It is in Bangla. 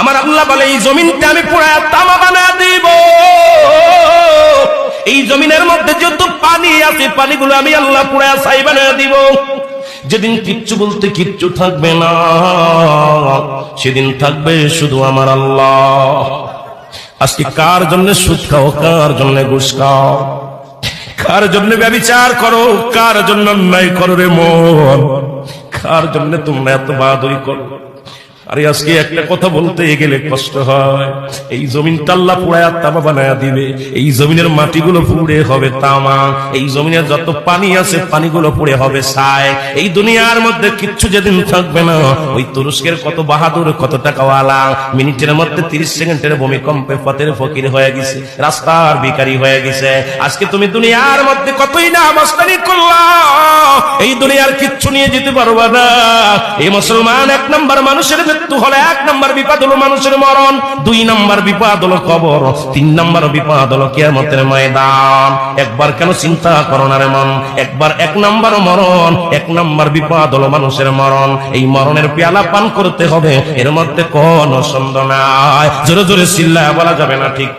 আমার আল্লাহ বলে এই জমিনটা আমি পুরায়া তামা বানা দিব। এই জমিনের মধ্যে যত পানি আছে পানিগুলো আমি আল্লাহ পুরায়া ছাই বানা দিব। যেদিন কিচ্ছু বলতে কিচ্ছু থাকবে না, সেদিন থাকবে শুধু আমার আল্লাহ। আজকে কার জন্য সুদ খাও, কার জন্য ঘুষ খাও, কার জন্য ব্যভিচার করো, কার জন্য অন্যায় করো রে মন, কার জন্য তোমরা এত বাহাদুরি করো। আরে আজকে একটা কথা বলতে গেলে কষ্ট হয়। এই জমিনটা আল্লাহ পুরায়া তামা বানায়া দিবে। এই জমিনের মাটিগুলো পুড়ে হবে তামা, এই জমিনের যত পানি আছে পানিগুলো পুড়ে হবে ছাই। এই দুনিয়ার মধ্যে কিচ্ছু যেদিন থাকবে না, ওই তুরস্কের কত বাহাদুর, কত টাকাওয়ালা মিনিটের মধ্যে 30 সেকেন্ডের ভূমিকম্পে পথের ফকির হয়ে গেছে, রাস্তার ভিখারি হয়ে গেছে। আজকে তুমি দুনিয়ার মধ্যে কতই না মস্তানি করলা, এই দুনিয়ার কিচ্ছু নিয়ে যেতে পারবা না। এই মুসলমান, 1 নম্বর মানুষের মৃত্যু হলো, 1 নম্বর বিপদ হলো মানুষের মরণ, 2 নম্বর বিপদ হলো কবর, 3 নম্বর বিপদ হলো কিয়ামতের ময়দান। একবার কেন চিন্তা করো না রে মন, একবার 1 নম্বর মরণ, 1 নম্বর বিপদ হলো মানুষের মরণ। এই মরণের পেয়ালা পান করতে হবে, এর মধ্যে কোনো সন্দেহ নাই। জোরে জোরে চিল্লায়া বলা যাবে না ঠিক।